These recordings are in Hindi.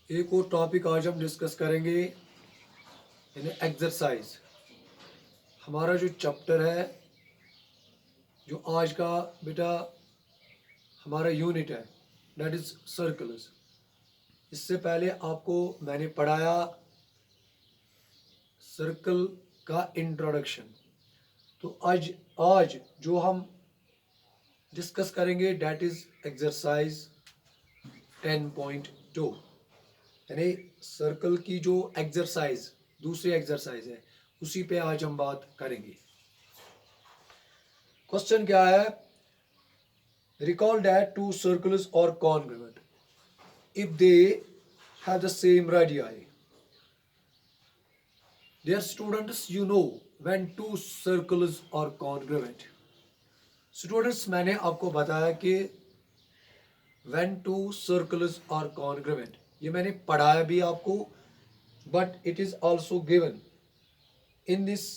एक और टॉपिक आज हम डिस्कस करेंगे यानी एक्सरसाइज। हमारा जो चैप्टर है, जो आज का बेटा हमारा यूनिट है, दैट इज सर्कल्स। इससे पहले आपको मैंने पढ़ाया सर्कल का इंट्रोडक्शन। तो आज आज जो हम डिस्कस करेंगे दैट इज एक्सरसाइज 10.2, यानी सर्कल की जो एक्सरसाइज दूसरी एक्सरसाइज है उसी पे आज हम बात करेंगे। क्वेश्चन क्या है? रिकॉल दैट टू सर्कल्स और congruent if they have the same radii. Dear students, you know when two circles are congruent. Students, मैंने आपको बताया कि when two circles are congruent, ये मैंने पढ़ाया भी आपको, but it is also given in this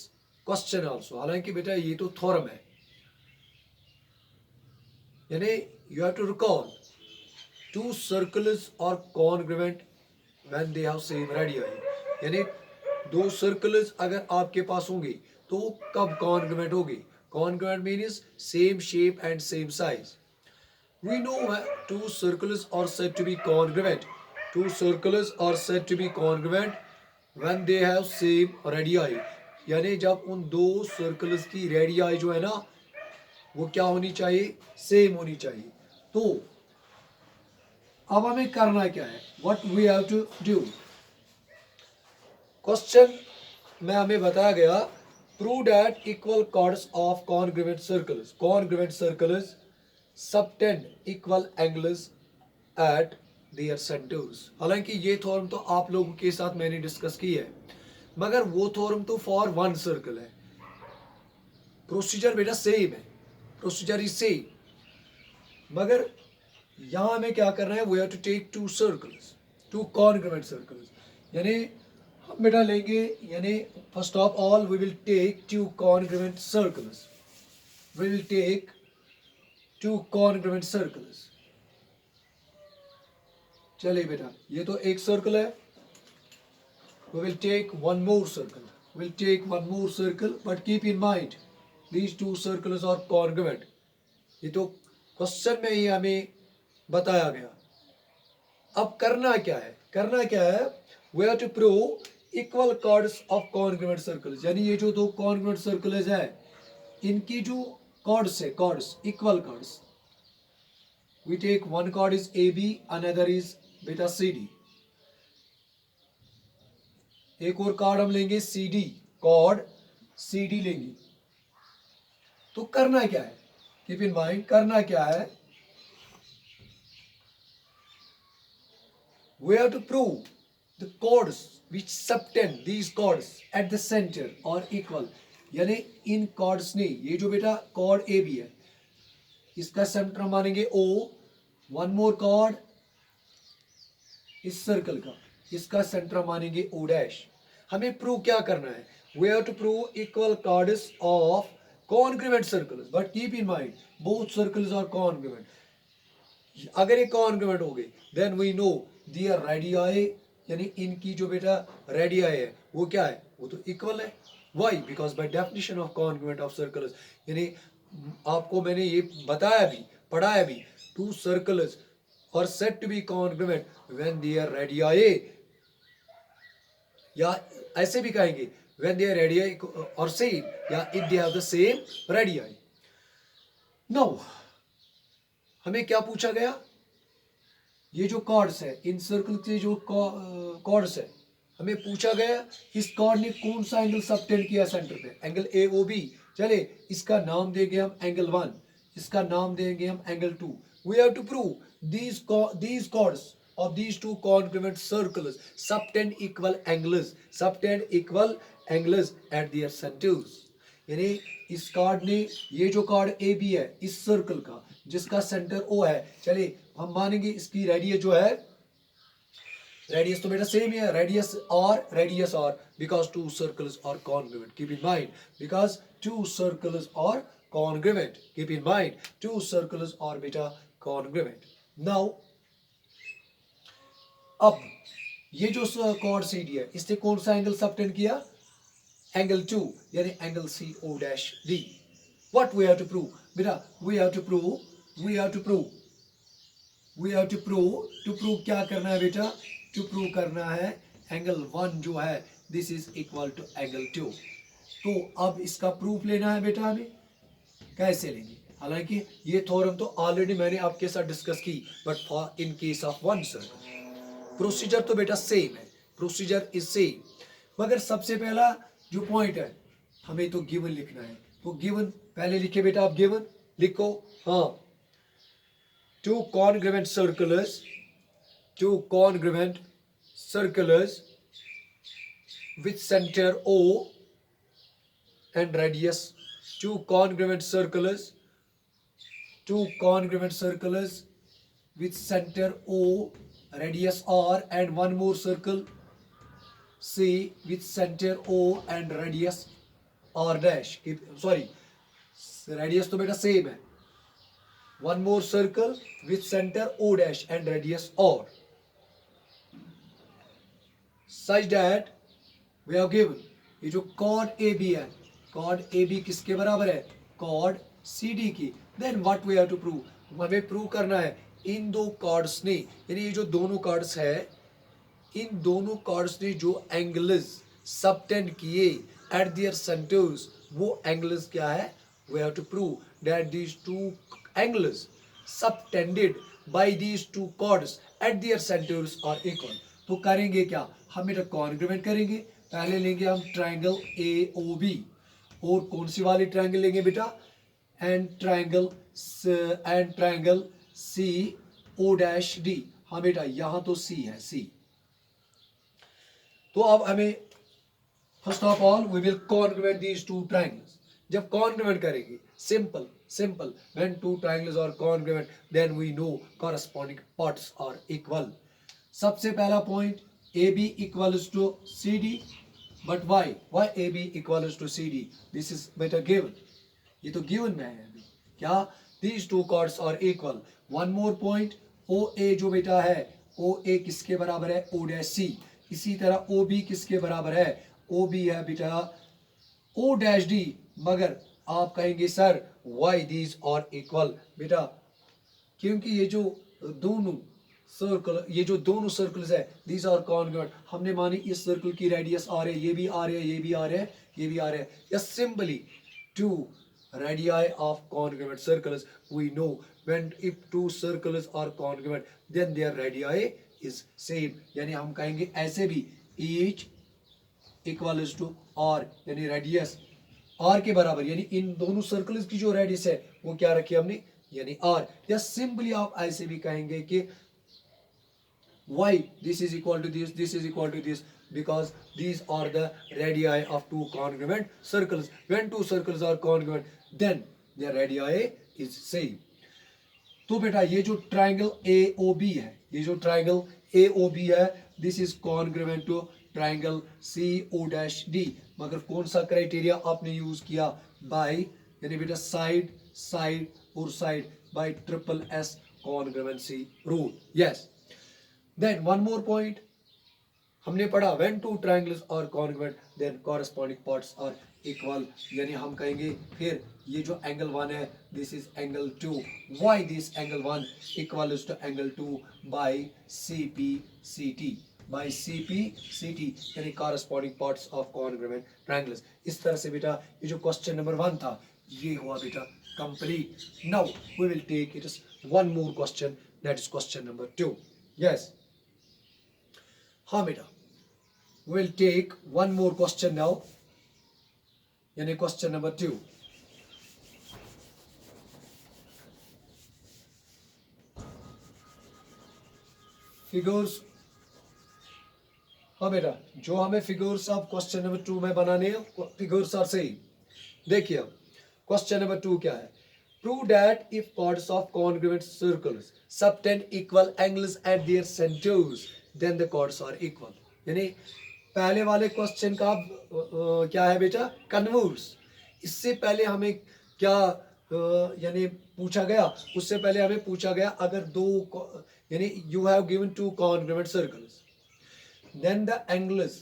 question also। हालांकि बेटा ये तो थ्योरम है, यानी you have to recall two circles are congruent when they have same radii। यानी दो सर्कल्स अगर आपके पास होंगे तो वो कब कॉन्ग्रुएंट होगी? Congruent means same shape and same size. We know two circles are said to be congruent. Two circles are said to be congruent when they have same radii। यानी जब उन दो सर्कल्स की रेडियाई जो है ना वो क्या होनी चाहिए? सेम होनी चाहिए। तो अब हमें करना क्या है? What we have to do? Question में हमें बताया गया prove that equal chords of congruent circles. Congruent circles subtend equal angles at their centres. हालांकि ये थ्योरम तो आप लोगों के साथ मैंने डिस्कस की है, मगर वो थ्योरम तो फॉर वन सर्कल है। प्रोसीजर बेटा सेम है, प्रोसीजर इज सेम, मगर यहां हमें क्या करना है? We have to take two circles, two congruent circles. यानी हम बेटा लेंगे, यानी first of all we will take two congruent circles. We will take two congruent circles. चलिए बेटा, ये तो एक सर्कल है। We will take one more circle, will take one more circle, but keep in mind these two circles are congruent. ये तो क्वेश्चन में ही हमें बताया गया। अब करना क्या है? करना क्या है? We have to prove equal chords of congruent circles. यानी ये जो दो कॉन्ग्रुएंट सर्कल्स है इनकी जो कॉर्ड्स है, chords equal chords. We take one chord is A B, another is बेटा सी डी। एक और कॉर्ड हम लेंगे C D, chord C D लेंगे। तो करना क्या है? कीप इन माइंड करना क्या है? We have to prove the chords which subtend these chords at the center or equal। यानी इन chords ने, ये जो बेटा chord ए बी है इसका सेंटर मानेंगे O, वन मोर chord इस सर्कल का, इसका सेंटर मानेंगे O डैश। हमें प्रूव क्या करना है? We have to prove equal chords of congruent circles, but keep in mind both circles are congruent. अगर ये कॉन्ग्रुएंट हो गई then we know their radii, यानी इनकी जो बेटा रेडियाई है वो क्या है? वो तो इक्वल है। Why? Because by definition of congruent of circles. यानी आपको मैंने ये बताया भी, पढ़ाया भी, two circles are said to be congruent when their radii, या ऐसे भी कहेंगे when their radii are same, या if they have the same radii. Now हमें क्या पूछा गया? ये जो कॉर्ड्स है, इन सर्कल के जो कॉर्ड्स है, हमें पूछा गया इस कॉर्ड ने कौन सा एंगल सबटेंड किया सेंटर पे? Angle A O B. चले इसका नाम देंगे हम एंगल 1, इसका नाम देंगे हम angle 2। We have to prove these chords of these two congruent circles subtend equal angles, subtend equal angles at their centers। यानी इस कार्ड ने, ये जो कार्ड ए बी है इस सर्कल का जिसका सेंटर ओ है, चलिए हम मानेंगे इसकी रेडियस जो है, रेडियस तो बेटा सेम ही है, radius r because two circles are congruent. Keep in mind because two circles are congruent. Keep in mind two circles are बेटा कॉन्ग्रुएंट। नाउ अब ये जो कॉर्ड सी डी है इसने कौन सा एंगल सबटेंड किया, एंगल 2 यानी angle C O dash D. What we have to prove बेटा, वी हैव टू प्रूव क्या करना है बेटा, टू प्रूव करना है एंगल 1 जो है this is equal to angle 2. तो अब इसका प्रूफ लेना है बेटा, हमें कैसे लेंगे, हालांकि ये थ्योरम तो ऑलरेडी मैंने आपके साथ डिस्कस की, but for in case of one circle procedure तो बेटा सेम है, प्रोसीजर इज सेम. मगर सबसे पहला जो पॉइंट है हमें तो गिवन लिखना है. तो गिवन पहले लिखे बेटा, आप गिवन लिखो. हाँ, two congruent circles with center O and radius, two congruent circles with center O, radius R, and one more circle C with center O and radius R dash. Sorry, radius तो बेटा सेम है. One more circle with center O dash and radius R, such that we have given ये जो chord AB है, chord AB किसके बराबर है, chord CD की. Then what we have to prove, हमें प्रूव करना है इन दो chords ने, यानी ये जो दोनों chords है, इन दोनों chords ने जो एंगल्स सबटेंड किए एट देयर सेंटर्स, वो एंगल्स क्या है, we have to prove that these two angles subtended by these two chords at their centers are equal. तो करेंगे क्या, हम इधर कॉन्ग्रुएंट करेंगे. पहले लेंगे हम ट्रायंगल AOB, और कौन सी वाली ट्रायंगल लेंगे बेटा, and triangle CO dash D. हाँ बेटा, यहाँ तो C है, C. तो अब हमें first of all we will congruent these two triangles. जब कॉन्ग्रुएंट करेंगे, simple when two triangles are congruent then we know corresponding parts are equal. सबसे पहला point AB equals to CD, but why AB equals to CD, this is better given, ये तो given में है अभी क्या, these two chords are equal. one more point, OA जो बेटा है, OA किसके बराबर है, O dash C. इसी तरह OB किसके बराबर है, OB है बेटा O dash D. मगर आप कहेंगे sir why these are equal, बेटा क्योंकि ये जो दोनों सर्कल्स है दीज आर कॉन्ग्रुएंट. हमने मानी इस सर्कल की रेडियस आर है, ये भी आर है, ये भी आर है, ये भी आर है. या simply two radii of congruent circles, we know when if two circles are congruent then their radii is same. यानी हम कहेंगे ऐसे भी each equals to r, यानी रेडियस r के बराबर, यानी इन दोनों सर्कल्स की जो रेडियस है वो क्या रखी हमने, यानी r. या सिंपली आप ऐसे भी कहेंगे कि why this is equal to this is equal to this, because these are the radii of two congruent circles. When two circles are congruent then their radii is same. तो बेटा ये जो ट्रायंगल AOB है, ये जो ट्रायंगल AOB है, this is congruent to triangle CO dash D. मगर कौन सा क्राइटेरिया आपने यूज किया, बाय यानी बेटा साइड साइड और side, by SSS congruency rule. Yes. Then one more point हमने पढ़ा, when two triangles are congruent then corresponding parts are equal. यानी हम कहेंगे फिर ये जो एंगल 1 है this is angle 2. Why this angle 1 equals to angle 2 by CPCT, by CPCT यानी corresponding parts of congruent triangles. इस तरह से बेटा ये जो क्वेश्चन नंबर 1 था ये हुआ बेटा complete. Now we will take it is one more question, that is question number 2. Yes, हाँ बेटा, we will take one more question now, यानी क्वेश्चन नंबर 2. फिगर्स, हाँ बेटा जो हमें फिगर्स ऑफ क्वेश्चन नंबर 2 में बनाने हैं, फिगर्स आर सही. देखिए क्वेश्चन नंबर 2 क्या है, prove that if chords of congruent circles subtend equal angles at their centers then the chords are equal. यानी पहले वाले क्वेश्चन का क्या है बेटा, कन्वर्स. इससे पहले हमें क्या यानी पूछा गया, उससे पहले हमें पूछा गया अगर दो यानी you have given to congruent circles, then the angles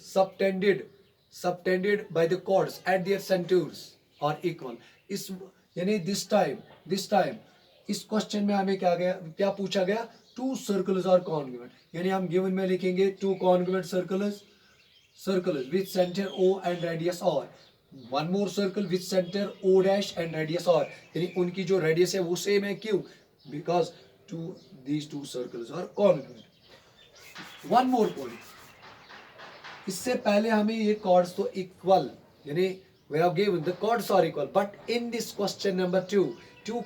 subtended by the chords at their centers are equal. इस यानी this time इस क्वेश्चन में हमें क्या पूछा गया, टू सर्कल्स आर कॉन्ग्रुएंट, यानी हम गिवन में लिखेंगे two congruent circles with center O and radius R, one more circle with center O dash and radius R, यानी उनकी जो रेडियस है वो सेम है, क्यों, because these two circles are congruent. One more point, इससे पहले हमें ये chords तो इक्वल, यानी we have given the chords are equal, but in this question number 2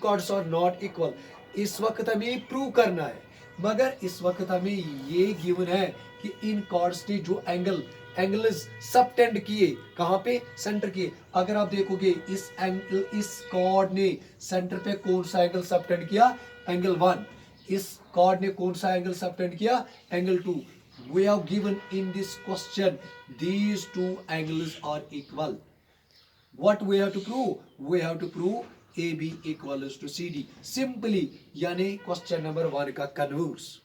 chords are not equal. इस वक्त हमें प्रूव करना है, मगर इस वक्त हमें ये गिवन है कि इन chords ने जो एंगल्स सबटेंड किए, कहां पे, सेंटर किए. अगर आप देखोगे इस कॉर्ड ने सेंटर पे कौन सा एंगल सबटेंड किया, एंगल 1. इस कॉर्ड ने कौन सा एंगल सबटेंड किया, angle 2. we have given in this question these two angles are equal. What we have to prove, we have to prove AB equals to CD simply, यानी क्वेश्चन नंबर 1 का कन्वर्स.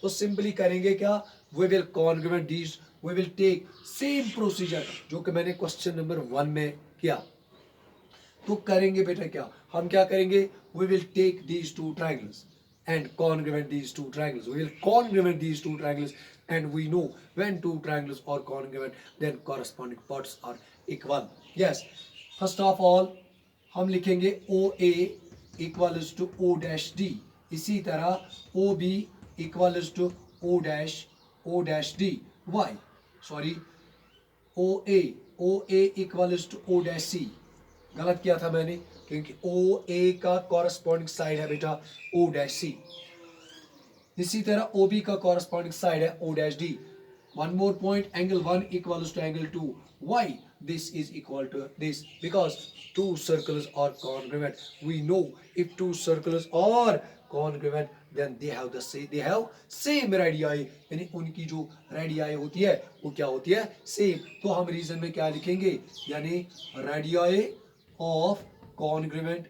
तो सिंपली करेंगे क्या, we will congruent these, we will take same procedure जो कि मैंने क्वेश्चन नंबर 1 में किया. तो करेंगे बेटा क्या, हम क्या करेंगे, we will take these two triangles and congruent these two triangles. We will congruent these two triangles, and we know when two triangles are congruent then corresponding parts are equal. Yes, first of all हम लिखेंगे OA equals to O dash D. इसी तरह OB equals to O dash D. Why? Sorry, OA equals to O dash C. गलत किया था मैंने, क्योंकि OA का कॉरस्पॉन्डिंग साइड है बेटा O dash C. इसी तरह OB का कॉरस्पॉन्डिंग साइड है O dash D. One more point, angle 1 equals to angle 2. Why this is equal to this? Because two circles are congruent. We know if two circles are congruent then they have same radii, यानी उनकी जो radii होती है वो क्या होती है, सेम. तो हम रीजन में क्या लिखेंगे, यानी radii of congruent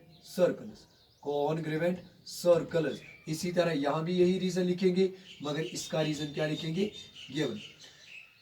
circles. इसी तरह यहाँ भी यही रीजन लिखेंगे, मगर इसका रीजन क्या लिखेंगे, गिवन.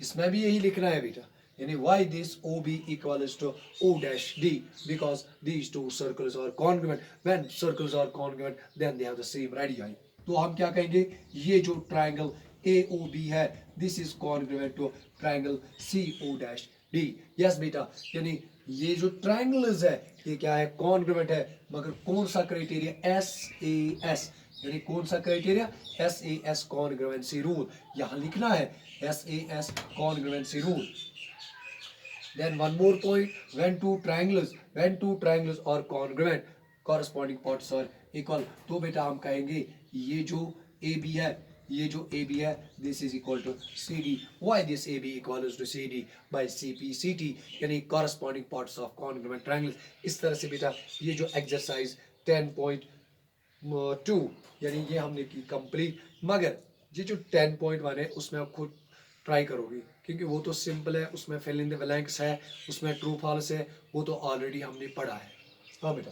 इसमें भी यही लिखना है बेटा, यानी why this OB equals to O dash D, because these two circles are congruent. When circles are congruent then they have the same radii. तो हम क्या कहेंगे, ये जो ट्राइंगल AOB है this is congruent to triangle CO dash D. yes बेटा, यानी ये जो ट्राइंगल्स है ये क्या है, कॉन्ग्रुएंट है, मगर कौन सा क्राइटेरिया, SAS, यानी कौन सा क्राइटेरिया, SAS कॉन्ग्रुएंसी रूल. यहाँ लिखना है SAS congruency rule. Then one more point, when two triangles are congruent corresponding parts are equal. तो बेटा हम कहेंगे ये जो AB है this is equal to CD. Why this AB equals to CD? by CP/CT, यानी corresponding parts of congruent triangles. इस तरह से बेटा ये जो exercise 10.2 यानी ये हमने की कंप्लीट, मगर ये जो 10.1 है उसमें आप खुद ट्राई करोगे, क्योंकि वो तो सिंपल है, उसमें फिल इन द ब्लैंक्स है, उसमें ट्रू फॉल्स है, वो तो ऑलरेडी हमने पढ़ा है. हाँ बेटा.